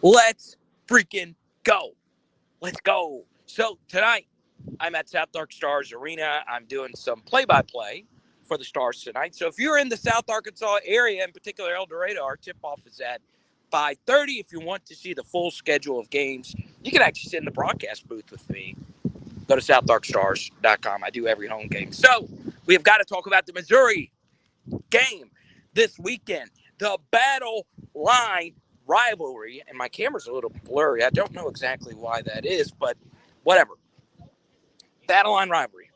Let's freaking go. Let's go. So tonight, I'm at South Ark Stars Arena. I'm doing some play-by-play for the Stars tonight. So if you're in the South Arkansas area, in particular El Dorado, our tip-off is at 5:30. If you want to see the full schedule of games, you can actually sit in the broadcast booth with me. Go to southarkstars.com. I do every home game. So we have got to talk about the Missouri game this weekend. The Battle Line rivalry. And my camera's a little blurry. I don't know exactly why that is, but whatever. Battle Line rivalry.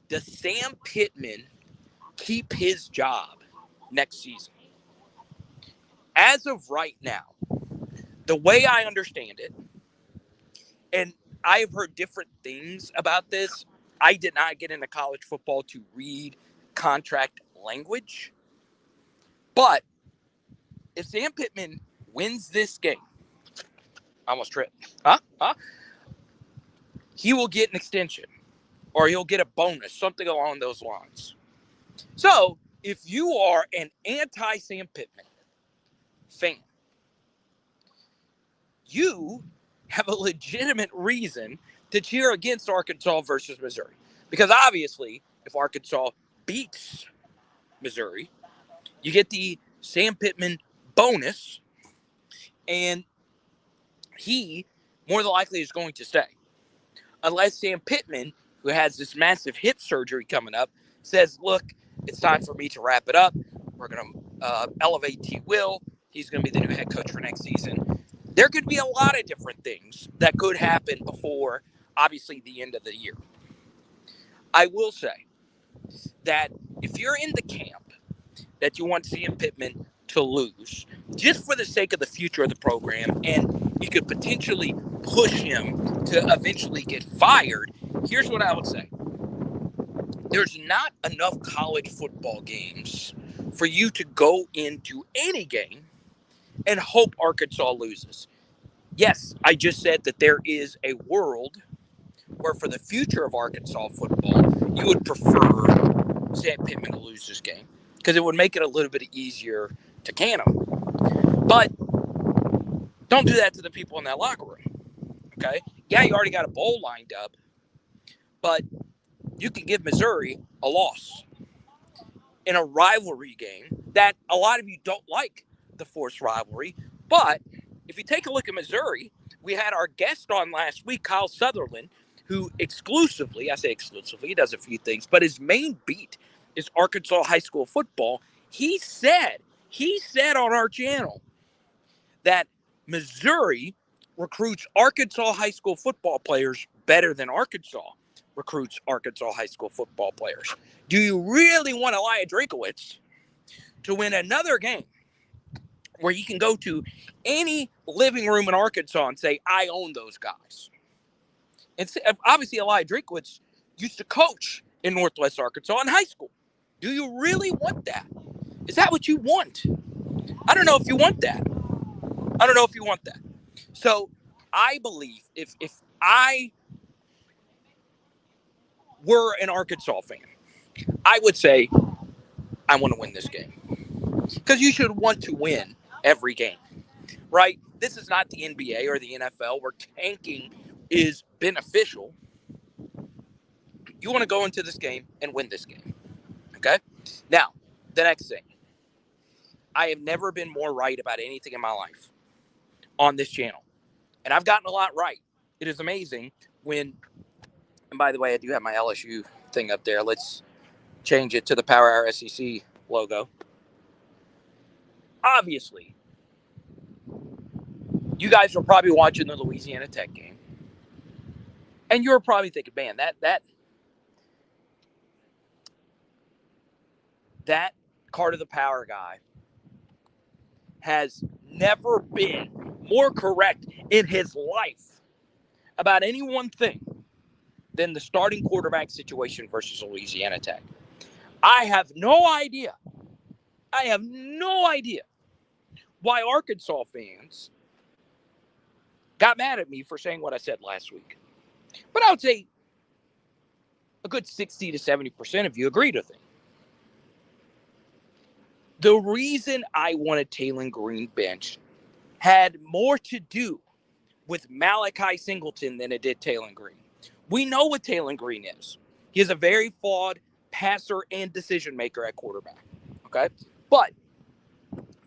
Does Sam Pittman keep his job next season? As of right now, the way I understand it, and I've heard different things about this. I did not get into college football to read contract language. But if Sam Pittman wins this game, I almost tripped. He will get an extension or he'll get a bonus, something along those lines. So if you are an anti-Sam Pittman fan, you have a legitimate reason to cheer against Arkansas versus Missouri. Because obviously, if Arkansas beats Missouri, you get the Sam Pittman bonus, and he more than likely is going to stay. Unless Sam Pittman, who has this massive hip surgery coming up, says, look, it's time for me to wrap it up. We're going to elevate T. Will. He's going to be the new head coach for next season. There could be a lot of different things that could happen before, obviously, the end of the year. I will say that if you're in the camp that you want Sam Pittman to lose, just for the sake of the future of the program, and you could potentially push him to eventually get fired, here's what I would say. There's not enough college football games for you to go into any game and hope Arkansas loses. Yes, I just said that there is a world where for the future of Arkansas football, you would prefer Sam Pittman to lose this game because it would make it a little bit easier to can him. But don't do that to the people in that locker room, okay? Yeah, you already got a bowl lined up, but you can give Missouri a loss in a rivalry game that a lot of you don't like the forced rivalry. But if you take a look at Missouri, we had our guest on last week, Kyle Sutherland, who exclusively, I say exclusively, he does a few things, but his main beat is Arkansas high school football. He said on our channel that Missouri recruits Arkansas high school football players better than Arkansas recruits Arkansas high school football players. Do you really want Elijah Drinkowitz to win another game where he can go to any living room in Arkansas and say, I own those guys? And obviously, Elijah Drinkowitz used to coach in Northwest Arkansas in high school. Do you really want that? Is that what you want? I don't know if you want that. So I believe if I were an Arkansas fan, I would say I want to win this game. Because you should want to win every game, right? This is not the NBA or the NFL where tanking is beneficial. You want to go into this game and win this game, okay? Now, the next thing. I have never been more right about anything in my life on this channel. And I've gotten a lot right. It is amazing when, and by the way, I do have my LSU thing up there. Let's change it to the Power Hour SEC logo. Obviously, you guys were probably watching the Louisiana Tech game. And you're probably thinking, man, that Card of the Power guy has never been more correct in his life about any one thing than the starting quarterback situation versus Louisiana Tech. I have no idea why Arkansas fans got mad at me for saying what I said last week. But I would say a good 60 to 70% of you agreed with me. The reason I wanted TAYLEN Green benched had more to do with Malachi Singleton than it did TAYLEN GREEN. We know what TAYLEN GREEN is. He is a very flawed passer and decision maker at quarterback. Okay? But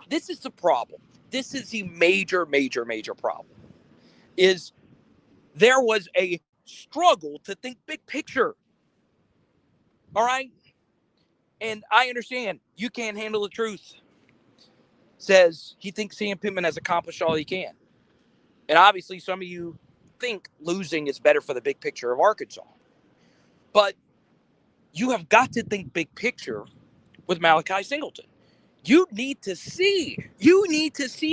this is the problem. This is the major, major, major problem. Is there was a struggle to think big picture. All right? And I understand you can't handle the truth. Says he thinks Sam Pittman has accomplished all he can. And obviously some of you think losing is better for the big picture of Arkansas. But you have got to think big picture with Malachi Singleton. You need to see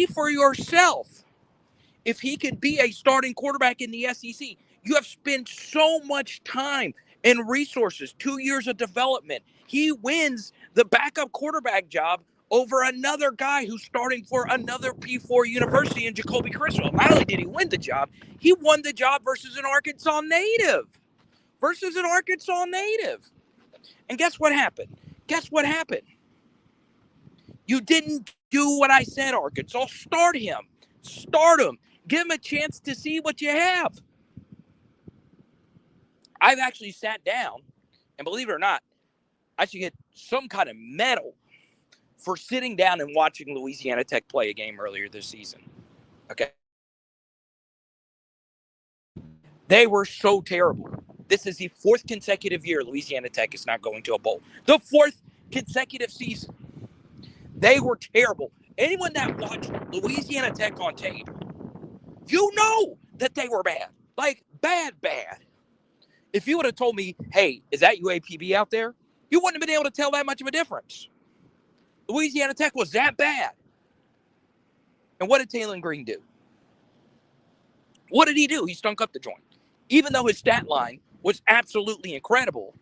for yourself if he could be a starting quarterback in the SEC. You have spent so much time and resources, 2 years of development. He wins the backup quarterback job over another guy who's starting for another P4 university in Jacoby Criswell. Not only did he win the job, he won the job versus an Arkansas native. And guess what happened? You didn't do what I said, Arkansas. Start him. Give him a chance to see what you have. I've actually sat down, and believe it or not, I should get some kind of medal for sitting down and watching Louisiana Tech play a game earlier this season. Okay. They were so terrible. This is the 4th consecutive year Louisiana Tech is not going to a bowl. The 4th consecutive season. They were terrible. Anyone that watched Louisiana Tech on tape, you know that they were bad. Like, bad. If you would have told me, hey, is that UAPB out there? You wouldn't have been able to tell that much of a difference. Louisiana Tech was that bad. And what did TAYLEN GREEN do? What did he do? He stunk up the joint. Even though his stat line was absolutely incredible.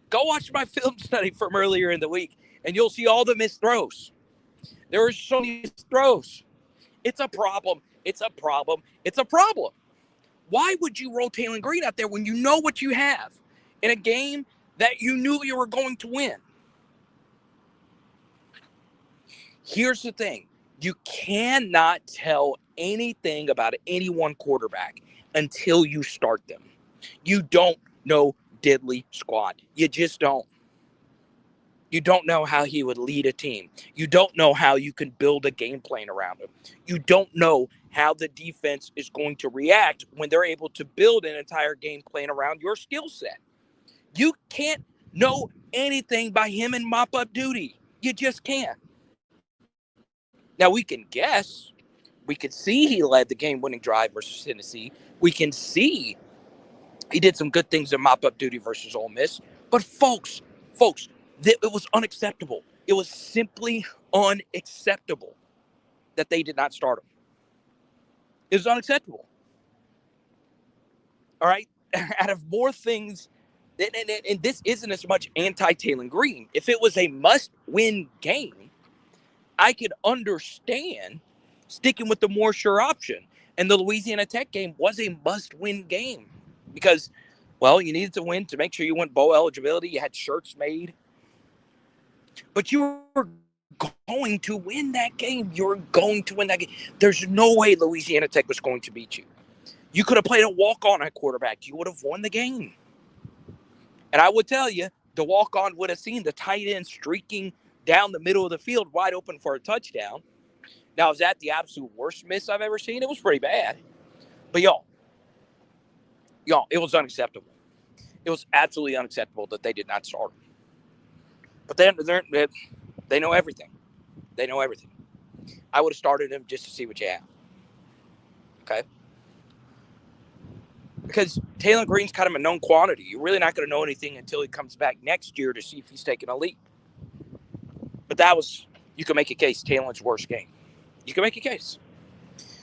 Go watch my film study from earlier in the week, and you'll see all the missed throws. There were so many missed throws. It's a problem. Why would you roll TAYLEN GREEN out there when you know what you have in a game that you knew you were going to win? Here's the thing. You cannot tell anything about any one quarterback until you start them. You don't know diddly squat. You just don't. You don't know how he would lead a team. You don't know how you can build a game plan around him. You don't know how the defense is going to react when they're able to build an entire game plan around your skill set. You can't know anything by him in mop-up duty. You just can't. Now, we can guess. We could see he led the game-winning drive versus Tennessee. We can see he did some good things in mop-up duty versus Ole Miss. But folks, it was unacceptable. It was simply unacceptable that they did not start him. It was unacceptable. All right? Out of more things, and this isn't as much anti-TAYLEN GREEN. If it was a must-win game, I could understand sticking with the more sure option. And the Louisiana Tech game was a must-win game because, well, you needed to win to make sure you went bowl eligibility. You had shirts made. But you were going to win that game. There's no way Louisiana Tech was going to beat you. You could have played a walk-on at quarterback. You would have won the game. And I would tell you, the walk-on would have seen the tight end streaking down the middle of the field wide open for a touchdown. Now, is that the absolute worst miss I've ever seen? It was pretty bad. But y'all, it was unacceptable. It was absolutely unacceptable that they did not start him. But they know everything. They know everything. I would have started him just to see what you have. Okay? Because TAYLEN GREEN's kind of a known quantity. You're really not going to know anything until he comes back next year to see if he's taking a leap. But you can make a case, TAYLEN's worst game. You can make a case.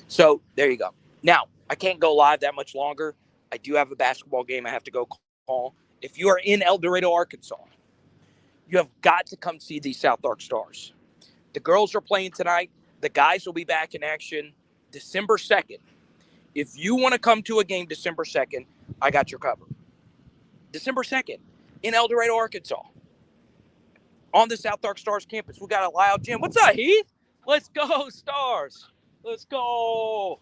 So, there you go. Now, I can't go live that much longer. I do have a basketball game I have to go call. If you are in El Dorado, Arkansas, you have got to come see these South Ark Stars. The girls are playing tonight. The guys will be back in action December 2nd. If you want to come to a game December 2nd, I got your cover. December 2nd in El Dorado, Arkansas. On the South Ark Stars campus, we got a loud gym. What's up, Heath? Let's go, Stars. Let's go.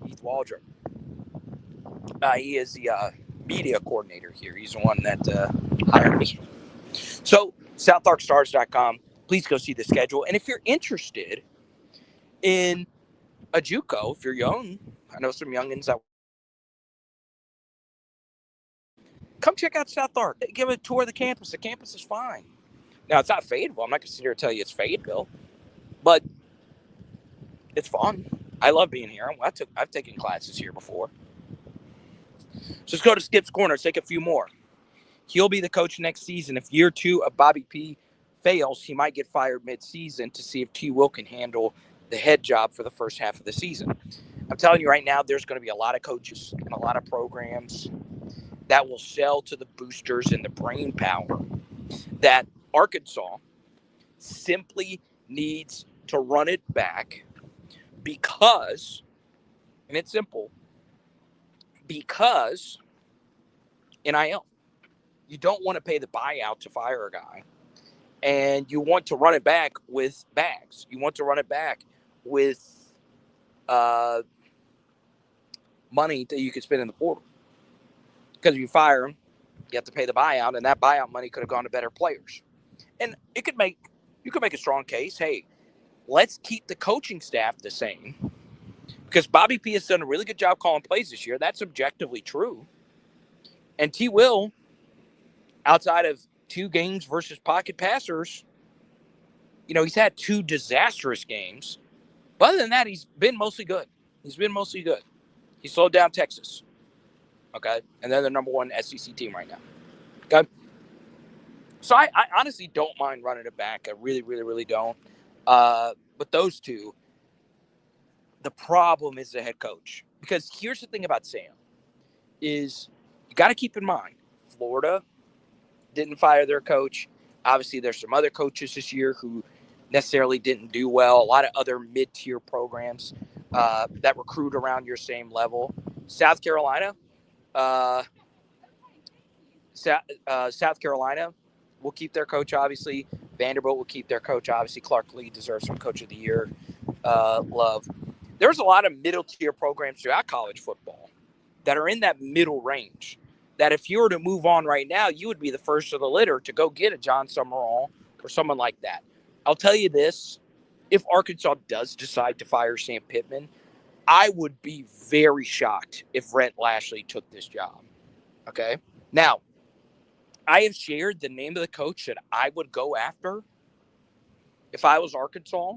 Heath Waldrop. He is the media coordinator here. He's the one that hired me. So, SouthArkStars.com. Please go see the schedule. And if you're interested in a JUCO, if you're young, I know some youngins that come check out South Ark. Give a tour of the campus. The campus is fine. Now, it's not Fayetteville. I'm not going to sit here and tell you it's Fayetteville, but it's fun. I love being here. I've taken classes here before. So let's go to Skip's Corner. Take a few more. He'll be the coach next season. If year 2 of Bobby P fails, he might get fired mid-season to see if T. Will can handle the head job for the first half of the season. I'm telling you right now, there's going to be a lot of coaches and a lot of programs that will sell to the boosters and the brain power that Arkansas simply needs to run it back because, and it's simple, because NIL. You don't want to pay the buyout to fire a guy, and you want to run it back with bags. You want to run it back with money that you could spend in the portal. Because if you fire him, you have to pay the buyout, and that buyout money could have gone to better players. And you could make a strong case. Hey, let's keep the coaching staff the same, because Bobby P has done a really good job calling plays this year. That's objectively true. And T. Will, outside of 2 games versus pocket passers, he's had 2 disastrous games. But other than that, he's been mostly good. He slowed down Texas. Okay? And they're the number 1 SEC team right now. Okay? So I honestly don't mind running it back. I really, really, really don't. But those 2, the problem is the head coach. Because here's the thing about Sam, is you got to keep in mind, Florida didn't fire their coach. Obviously, there's some other coaches this year who necessarily didn't do well. A lot of other mid-tier programs that recruit around your same level. South Carolina will keep their coach, obviously. Vanderbilt will keep their coach, obviously. Clark Lee deserves some Coach of the Year love. There's a lot of middle-tier programs throughout college football that are in that middle range, that if you were to move on right now, you would be the first of the litter to go get a John Summerall or someone like that. I'll tell you this, if Arkansas does decide to fire Sam Pittman, I would be very shocked if Rhett Lashley took this job. Okay? Now, I have shared the name of the coach that I would go after if I was Arkansas,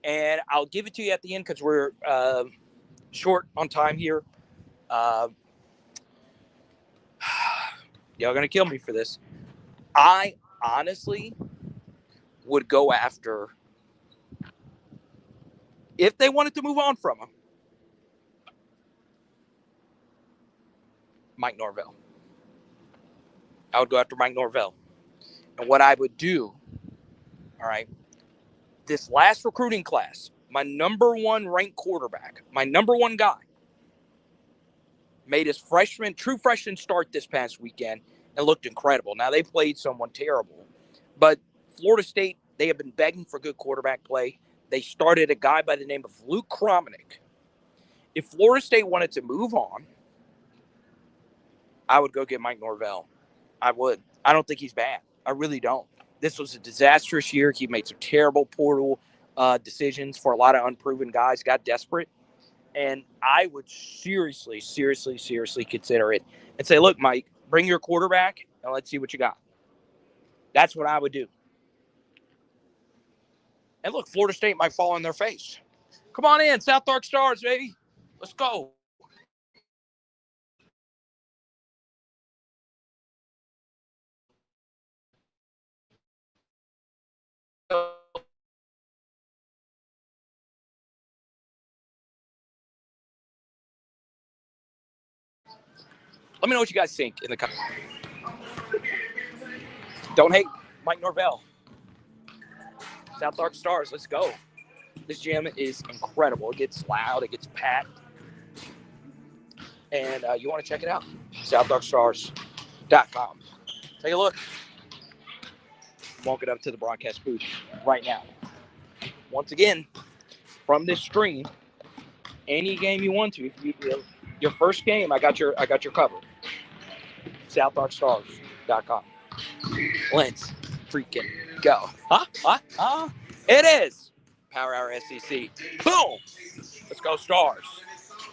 and I'll give it to you at the end because we're short on time here. Y'all gonna kill me for this. I honestly would go after, if they wanted to move on from him, Mike Norvell. I would go after Mike Norvell. And what I would do, all right, this last recruiting class, my number 1 ranked quarterback, my number 1 guy, made his true freshman start this past weekend and looked incredible. Now, they played someone terrible, but Florida State, they have been begging for good quarterback play. They started a guy by the name of Luke Kromenick. If Florida State wanted to move on, I would go get Mike Norvell. I would. I don't think he's bad. I really don't. This was a disastrous year. He made some terrible portal decisions for a lot of unproven guys, got desperate. And I would seriously consider it and say, look, Mike, bring your quarterback and let's see what you got. That's what I would do. And look, Florida State might fall on their face. Come on in, South Ark Stars, baby. Let's go. Let me know what you guys think in the comments. Don't hate Mike Norvell. South Ark Stars, let's go. This gym is incredible. It gets loud. It gets packed. And you want to check it out. SouthArkStars.com. Take a look. Walk it up to the broadcast booth right now. Once again, from this stream any game you want to. Your first game, I got your cover. SouthArkStars.com. Let's freaking go. It is Power Hour SEC. Boom. Let's go Stars.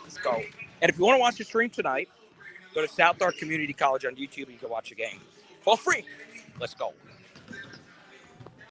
Let's go. And if you want to watch the stream tonight, go to South Ark Community College on YouTube and you can watch the game for free. Let's go.